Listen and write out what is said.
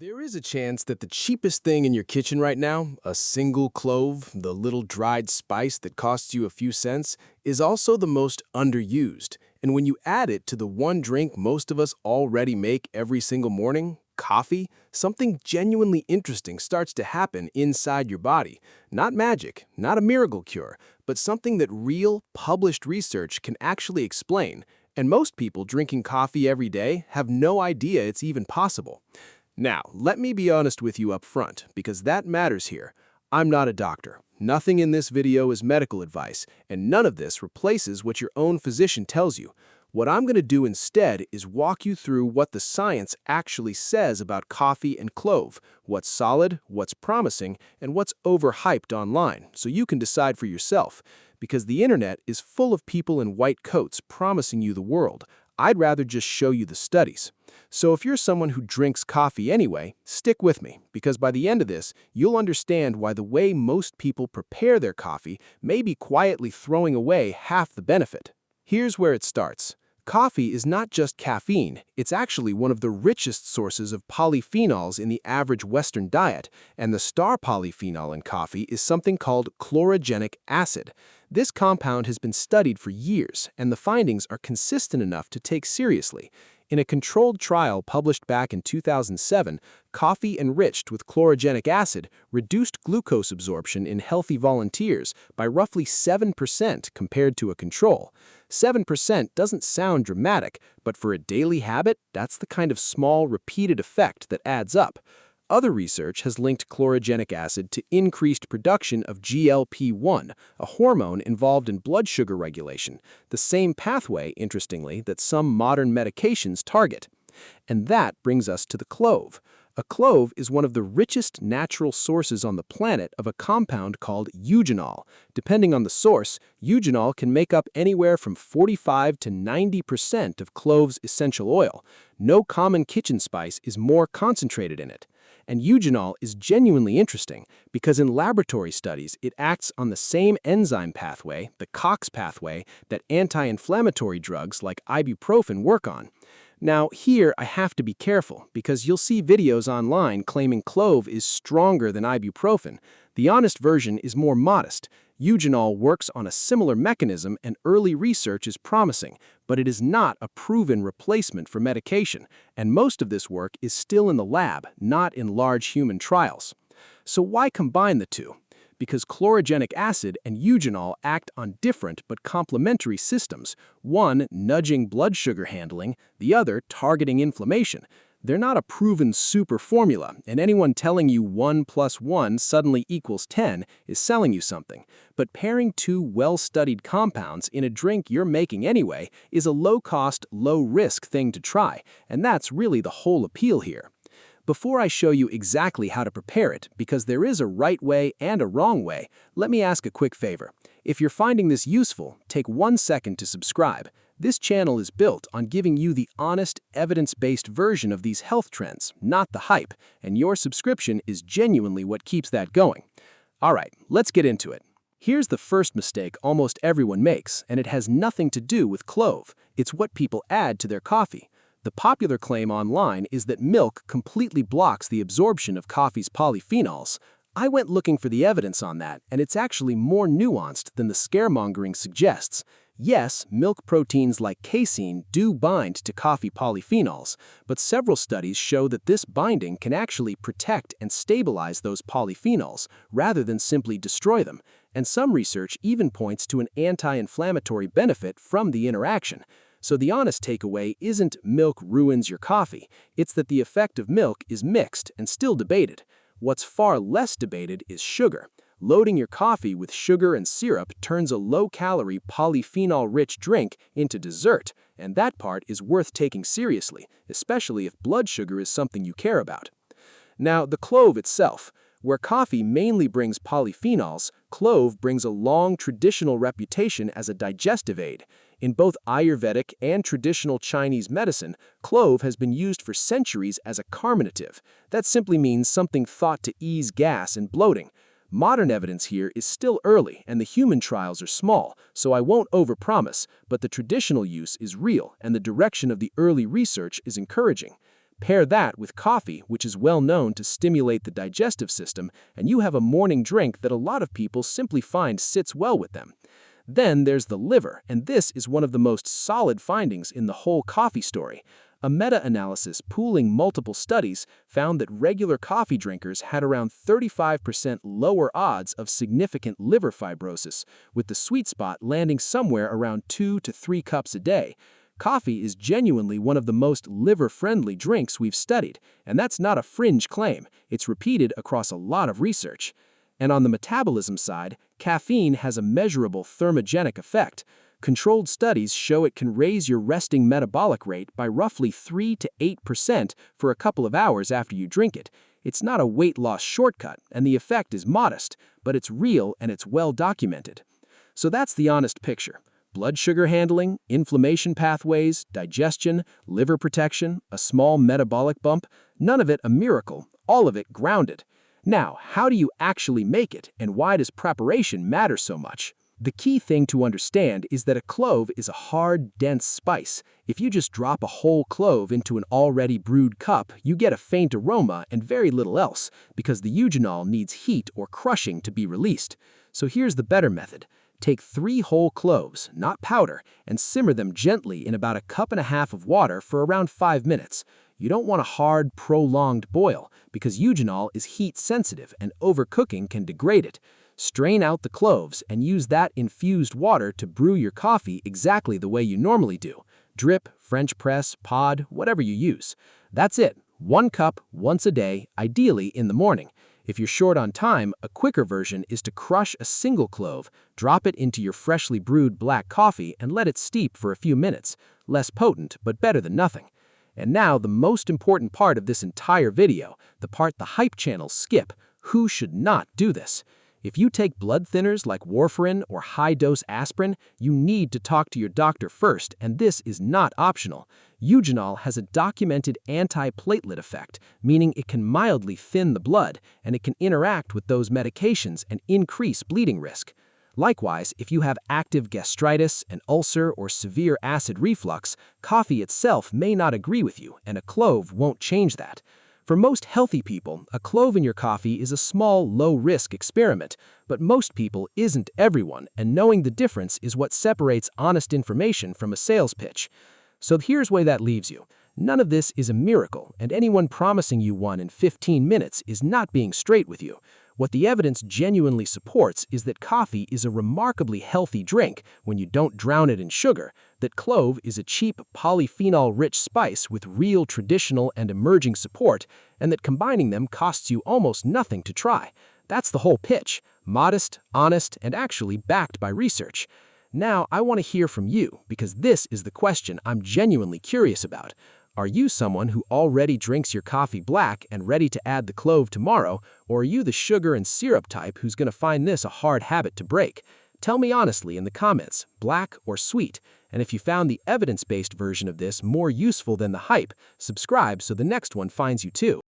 There is a chance that the cheapest thing in your kitchen right now, a single clove, the little dried spice that costs you a few cents, is also the most underused. And when you add it to the one drink most of us already make every single morning, coffee, something genuinely interesting starts to happen inside your body. Not magic, not a miracle cure, but something that real, published research can actually explain. And most people drinking coffee every day have no idea it's even possible. Now, let me be honest with you up front, because that matters here. I'm not a doctor. Nothing in this video is medical advice, and none of this replaces what your own physician tells you. What I'm going to do instead is walk you through what the science actually says about coffee and clove, what's solid, what's promising, and what's overhyped online, so you can decide for yourself. Because the internet is full of people in white coats promising you the world, I'd rather just show you the studies. So if you're someone who drinks coffee anyway, stick with me, because by the end of this, you'll understand why the way most people prepare their coffee may be quietly throwing away half the benefit. Here's where it starts. Coffee is not just caffeine, it's actually one of the richest sources of polyphenols in the average Western diet, and the star polyphenol in coffee is something called chlorogenic acid. This compound has been studied for years, and the findings are consistent enough to take seriously. In a controlled trial published back in 2007, coffee enriched with chlorogenic acid reduced glucose absorption in healthy volunteers by roughly 7% compared to a control. 7% doesn't sound dramatic, but for a daily habit, that's the kind of small, repeated effect that adds up. Other research has linked chlorogenic acid to increased production of GLP-1, a hormone involved in blood sugar regulation, the same pathway, interestingly, that some modern medications target. And that brings us to the clove. A clove is one of the richest natural sources on the planet of a compound called eugenol. Depending on the source, eugenol can make up anywhere from 45 to 90% of clove's essential oil. No common kitchen spice is more concentrated in it. And eugenol is genuinely interesting because in laboratory studies, it acts on the same enzyme pathway, the COX pathway, that anti-inflammatory drugs like ibuprofen work on. Now, here I have to be careful because you'll see videos online claiming clove is stronger than ibuprofen. The honest version is more modest. Eugenol works on a similar mechanism and early research is promising, but it is not a proven replacement for medication, and most of this work is still in the lab, not in large human trials. So why combine the two? Because chlorogenic acid and eugenol act on different but complementary systems, one nudging blood sugar handling, the other targeting inflammation. They're not a proven super formula, and anyone telling you 1 + 1 suddenly equals 10 is selling you something. But pairing two well-studied compounds in a drink you're making anyway is a low-cost, low-risk thing to try, and that's really the whole appeal here. Before I show you exactly how to prepare it, because there is a right way and a wrong way, let me ask a quick favor. If you're finding this useful, take 1 second to subscribe. This channel is built on giving you the honest, evidence-based version of these health trends, not the hype, and your subscription is genuinely what keeps that going. All right, let's get into it. Here's the first mistake almost everyone makes, and it has nothing to do with clove. It's what people add to their coffee. The popular claim online is that milk completely blocks the absorption of coffee's polyphenols. I went looking for the evidence on that, and it's actually more nuanced than the scaremongering suggests. Yes, milk proteins like casein do bind to coffee polyphenols, but several studies show that this binding can actually protect and stabilize those polyphenols, rather than simply destroy them. And some research even points to an anti-inflammatory benefit from the interaction. So the honest takeaway isn't milk ruins your coffee, it's that the effect of milk is mixed and still debated. What's far less debated is sugar. Loading your coffee with sugar and syrup turns a low-calorie, polyphenol-rich drink into dessert, and that part is worth taking seriously, especially if blood sugar is something you care about. Now, the clove itself. Where coffee mainly brings polyphenols, clove brings a long traditional reputation as a digestive aid. In both Ayurvedic and traditional Chinese medicine, clove has been used for centuries as a carminative. That simply means something thought to ease gas and bloating. Modern evidence here is still early and the human trials are small, so I won't overpromise, but the traditional use is real and the direction of the early research is encouraging. Pair that with coffee, which is well known to stimulate the digestive system, and you have a morning drink that a lot of people simply find sits well with them. Then there's the liver, and this is one of the most solid findings in the whole coffee story. A meta-analysis pooling multiple studies found that regular coffee drinkers had around 35% lower odds of significant liver fibrosis, with the sweet spot landing somewhere around 2 to 3 cups a day. Coffee is genuinely one of the most liver-friendly drinks we've studied, and that's not a fringe claim. It's repeated across a lot of research. And on the metabolism side, caffeine has a measurable thermogenic effect. Controlled studies show it can raise your resting metabolic rate by roughly 3 to 8% for a couple of hours after you drink it. It's not a weight loss shortcut, and the effect is modest, but it's real and it's well documented. So that's the honest picture. Blood sugar handling, inflammation pathways, digestion, liver protection, a small metabolic bump, none of it a miracle, all of it grounded. Now, how do you actually make it, and why does preparation matter so much? The key thing to understand is that a clove is a hard, dense spice. If you just drop a whole clove into an already brewed cup, you get a faint aroma and very little else, because the eugenol needs heat or crushing to be released. So here's the better method. Take 3 whole cloves, not powder, and simmer them gently in about 1.5 cups of water for around 5 minutes. You don't want a hard, prolonged boil, because eugenol is heat-sensitive and overcooking can degrade it. Strain out the cloves and use that infused water to brew your coffee exactly the way you normally do. Drip, French press, pod, whatever you use. That's it. 1 cup, once a day, ideally in the morning. If you're short on time, a quicker version is to crush a single clove, drop it into your freshly brewed black coffee, and let it steep for a few minutes. Less potent, but better than nothing. And now the most important part of this entire video, the part the hype channels skip. Who should not do this? If you take blood thinners like warfarin or high-dose aspirin, you need to talk to your doctor first, and this is not optional. Eugenol has a documented anti-platelet effect, meaning it can mildly thin the blood, and it can interact with those medications and increase bleeding risk. Likewise, if you have active gastritis, an ulcer, or severe acid reflux, coffee itself may not agree with you, and a clove won't change that. For most healthy people, a clove in your coffee is a small, low-risk experiment, but most people isn't everyone, and knowing the difference is what separates honest information from a sales pitch. So here's where that leaves you. None of this is a miracle, and anyone promising you one in 15 minutes is not being straight with you. What the evidence genuinely supports is that coffee is a remarkably healthy drink when you don't drown it in sugar, that clove is a cheap, polyphenol-rich spice with real traditional and emerging support, and that combining them costs you almost nothing to try. That's the whole pitch. Modest, honest, and actually backed by research. Now, I want to hear from you, because this is the question I'm genuinely curious about. Are you someone who already drinks your coffee black and ready to add the clove tomorrow, or are you the sugar and syrup type who's going to find this a hard habit to break? Tell me honestly in the comments, black or sweet, and if you found the evidence-based version of this more useful than the hype, subscribe so the next one finds you too.